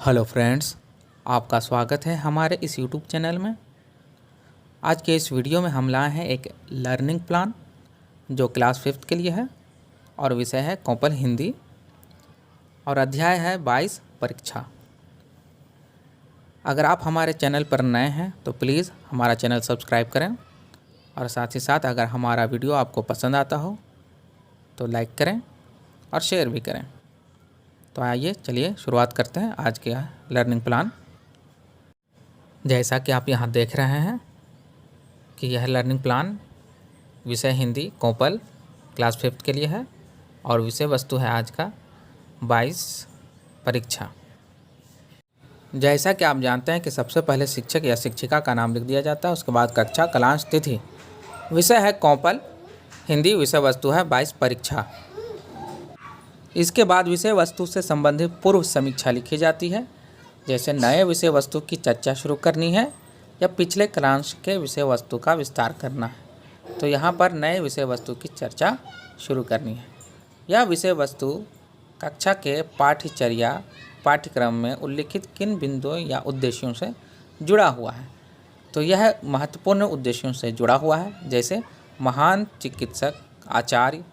Hello friends, आपका स्वागत है हमारे इस यूट्यूब चैनल में। आज के इस वीडियो में हम लाए हैं एक लर्निंग प्लान जो क्लास 5th के लिए है और विषय है कौपल हिंदी और अध्याय है 22 परीक्षा। अगर आप हमारे चैनल पर नए हैं तो प्लीज़ हमारा चैनल सब्सक्राइब करें और साथ ही साथ अगर हमारा वीडियो आपको पसंद आता हो तो लाइक करें और शेयर भी करें। तो आइए चलिए शुरुआत करते हैं आज के लर्निंग प्लान। जैसा कि आप यहाँ देख रहे हैं कि यह लर्निंग प्लान विषय हिंदी कौपल क्लास 5th के लिए है और विषय वस्तु है आज का 22 परीक्षा। जैसा कि आप जानते हैं कि सबसे पहले शिक्षक या शिक्षिका का नाम लिख दिया जाता है, उसके बाद कक्षा, कालांश, तिथि। विषय है कौपल हिंदी, विषय वस्तु है 22 परीक्षा। इसके बाद विषय वस्तु से संबंधित पूर्व समीक्षा लिखी जाती है, जैसे नए विषय वस्तु की चर्चा शुरू करनी है या पिछले कालांश के विषय वस्तु का विस्तार करना है। तो यहाँ पर नए विषय वस्तु की चर्चा शुरू करनी है। यह विषय वस्तु कक्षा के पाठ्यचर्या पाठ्यक्रम में उल्लिखित किन बिंदुओं या उद्देश्यों से जुड़ा हुआ है। तो यह महत्वपूर्ण उद्देश्यों से जुड़ा हुआ है, जैसे महान चिकित्सक आचार्य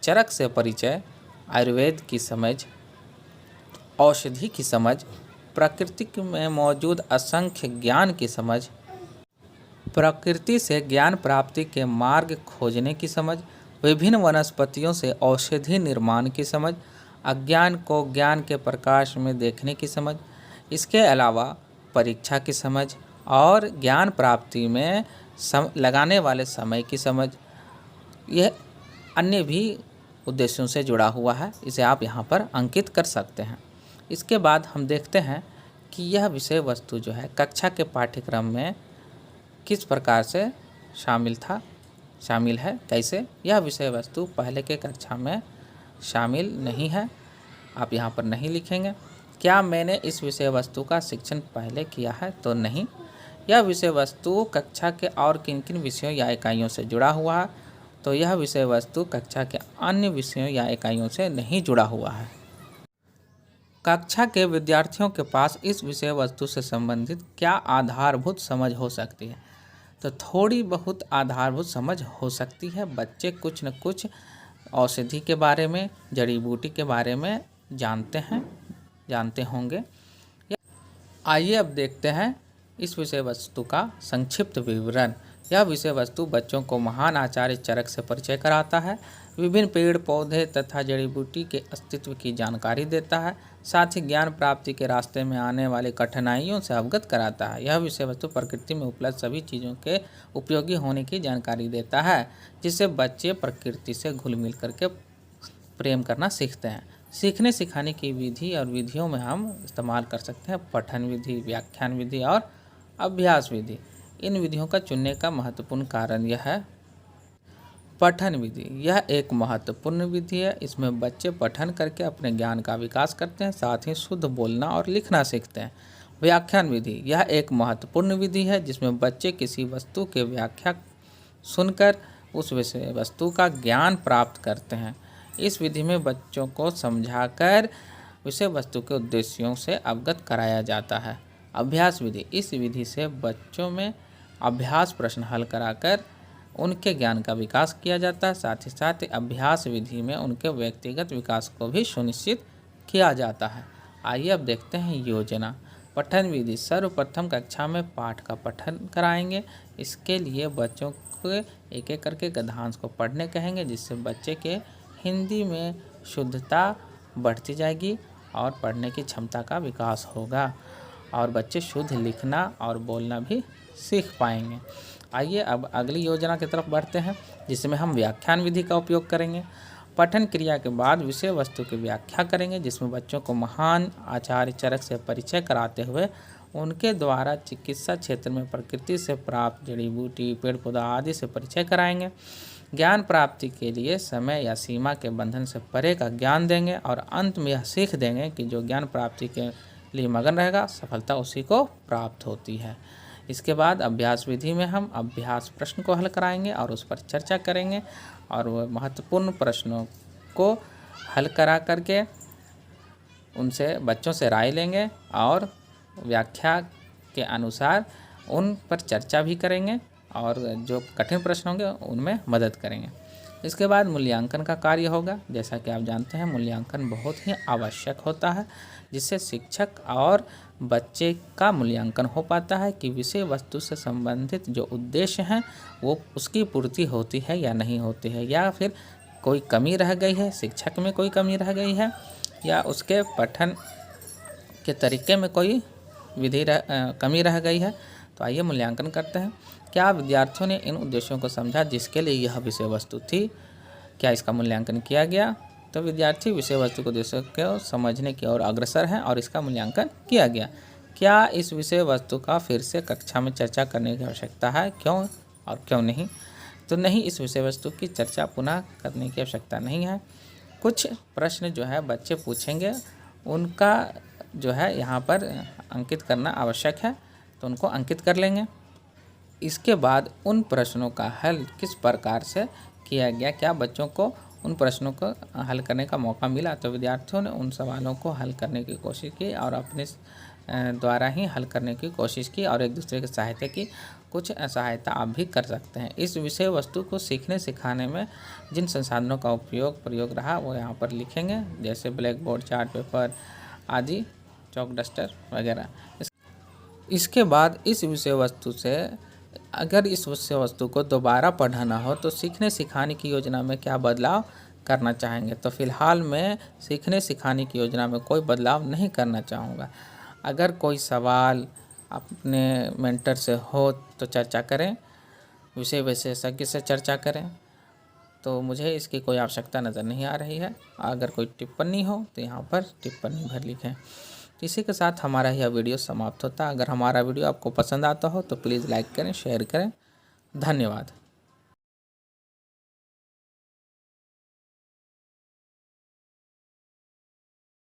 चरक से परिचय, आयुर्वेद की समझ, औषधि की समझ, प्रकृति में मौजूद असंख्य ज्ञान की समझ, प्रकृति से ज्ञान प्राप्ति के मार्ग खोजने की समझ, विभिन्न वनस्पतियों से औषधि निर्माण की समझ, अज्ञान को ज्ञान के प्रकाश में देखने की समझ, इसके अलावा परीक्षा की समझ और ज्ञान प्राप्ति में लगाने वाले समय की समझ, यह अन्य भी उद्देश्यों से जुड़ा हुआ है। इसे आप यहाँ पर अंकित कर सकते हैं। इसके बाद हम देखते हैं कि यह विषय वस्तु जो है कक्षा के पाठ्यक्रम में किस प्रकार से शामिल है। कैसे यह विषय वस्तु पहले के कक्षा में शामिल नहीं है, आप यहाँ पर नहीं लिखेंगे। क्या मैंने इस विषय वस्तु का शिक्षण पहले किया है? तो नहीं। यह विषय वस्तु कक्षा के और किन किन विषयों या इकाइयों से जुड़ा हुआ है? तो यह विषय वस्तु कक्षा के अन्य विषयों या इकाइयों से नहीं जुड़ा हुआ है। कक्षा के विद्यार्थियों के पास इस विषय वस्तु से संबंधित क्या आधारभूत समझ हो सकती है? तो थोड़ी बहुत आधारभूत समझ हो सकती है। बच्चे कुछ न कुछ औषधि के बारे में, जड़ी बूटी के बारे में जानते होंगे। आइए अब देखते हैं इस विषय वस्तु का संक्षिप्त विवरण। यह विषय वस्तु बच्चों को महान आचार्य चरक से परिचय कराता है, विभिन्न पेड़ पौधे तथा जड़ी बूटी के अस्तित्व की जानकारी देता है, साथ ही ज्ञान प्राप्ति के रास्ते में आने वाली कठिनाइयों से अवगत कराता है। यह विषय वस्तु प्रकृति में उपलब्ध सभी चीज़ों के उपयोगी होने की जानकारी देता है, जिससे बच्चे प्रकृति से घुल मिल करके प्रेम करना सीखते हैं। सीखने सिखाने की विधि और विधियों में हम इस्तेमाल कर सकते हैं पठन विधि, व्याख्यान विधि और अभ्यास विधि। इन विधियों का चुनने का महत्वपूर्ण कारण यह है। पठन विधि यह एक महत्वपूर्ण विधि है। इसमें बच्चे पठन करके अपने ज्ञान का विकास करते हैं, साथ ही शुद्ध बोलना और लिखना सीखते हैं। व्याख्यान विधि यह एक महत्वपूर्ण विधि है, जिसमें बच्चे किसी वस्तु के व्याख्या सुनकर उस विषय वस्तु का ज्ञान प्राप्त करते हैं। इस विधि में बच्चों को समझाकर विषय वस्तु के उद्देश्यों से अवगत कराया जाता है। अभ्यास विधि इस विधि से बच्चों में अभ्यास प्रश्न हल कराकर उनके ज्ञान का विकास किया जाता है। साथ ही साथ अभ्यास विधि में उनके व्यक्तिगत विकास को भी सुनिश्चित किया जाता है। आइए अब देखते हैं योजना। पठन विधि सर्वप्रथम कक्षा में पाठ का पठन कराएंगे। इसके लिए बच्चों को एक एक करके गद्यांश को पढ़ने कहेंगे, जिससे बच्चे के हिंदी में शुद्धता बढ़ती जाएगी और पढ़ने की क्षमता का विकास होगा और बच्चे शुद्ध लिखना और बोलना भी सीख पाएंगे। आइए अब अगली योजना की तरफ बढ़ते हैं, जिसमें हम व्याख्यान विधि का उपयोग करेंगे। पठन क्रिया के बाद विषय वस्तु की व्याख्या करेंगे, जिसमें बच्चों को महान आचार्य चरक से परिचय कराते हुए उनके द्वारा चिकित्सा क्षेत्र में प्रकृति से प्राप्त जड़ी बूटी, पेड़ पौधा आदि से परिचय कराएंगे। ज्ञान प्राप्ति के लिए समय या सीमा के बंधन से परे का ज्ञान देंगे और अंत में यह सीख देंगे कि जो ज्ञान प्राप्ति के लिए मगन रहेगा, सफलता उसी को प्राप्त होती है। इसके बाद अभ्यास विधि में हम अभ्यास प्रश्न को हल कराएंगे और उस पर चर्चा करेंगे और वह महत्वपूर्ण प्रश्नों को हल करा करके उनसे बच्चों से राय लेंगे और व्याख्या के अनुसार उन पर चर्चा भी करेंगे और जो कठिन प्रश्न होंगे उनमें मदद करेंगे। इसके बाद मूल्यांकन का कार्य होगा। जैसा कि आप जानते हैं मूल्यांकन बहुत ही आवश्यक होता है, जिससे शिक्षक और बच्चे का मूल्यांकन हो पाता है कि विषय वस्तु से संबंधित जो उद्देश्य हैं वो उसकी पूर्ति होती है या नहीं होती है, या फिर कोई कमी रह गई है, शिक्षक में कोई कमी रह गई है, या उसके पठन के तरीके में कोई कमी रह गई है। तो आइए मूल्यांकन करते हैं। क्या विद्यार्थियों ने इन उद्देश्यों को समझा जिसके लिए यह विषय वस्तु थी? क्या इसका मूल्यांकन किया गया? तो विद्यार्थी विषय वस्तु को उद्देश्यों को समझने की ओर अग्रसर हैं और इसका मूल्यांकन किया गया। क्या इस विषय वस्तु का फिर से कक्षा में चर्चा करने की आवश्यकता है? क्यों और क्यों नहीं? तो नहीं, इस विषय वस्तु की चर्चा पुनः करने की आवश्यकता नहीं है। कुछ प्रश्न जो है बच्चे पूछेंगे, उनका जो है यहाँ पर अंकित करना आवश्यक है, तो उनको अंकित कर लेंगे। इसके बाद उन प्रश्नों का हल किस प्रकार से किया गया, क्या बच्चों को उन प्रश्नों को हल करने का मौका मिला? तो विद्यार्थियों ने उन सवालों को हल करने की कोशिश की और अपने द्वारा ही हल करने की कोशिश की और एक दूसरे की सहायता की। कुछ सहायता आप भी कर सकते हैं। इस विषय वस्तु को सीखने सिखाने में जिन संसाधनों का प्रयोग रहा वो यहाँ पर लिखेंगे, जैसे ब्लैक बोर्ड, चार्ट पेपर आदि, चौक डस्टर वगैरह। इसके बाद इस विषय वस्तु से अगर इस विषय वस्तु को दोबारा पढ़ाना हो तो सीखने सिखाने की योजना में क्या बदलाव करना चाहेंगे? तो फिलहाल मैं सीखने सिखाने की योजना में कोई बदलाव नहीं करना चाहूँगा। अगर कोई सवाल अपने मेंटर से हो तो चर्चा करें, विषय विशेषज्ञ से चर्चा करें, तो मुझे इसकी कोई आवश्यकता नज़र नहीं आ रही है। अगर कोई टिप्पणी हो तो यहाँ पर टिप्पणी भर लिखें। इसी के साथ हमारा यह वीडियो समाप्त होता है। अगर हमारा वीडियो आपको पसंद आता हो तो प्लीज़ लाइक करें, शेयर करें। धन्यवाद।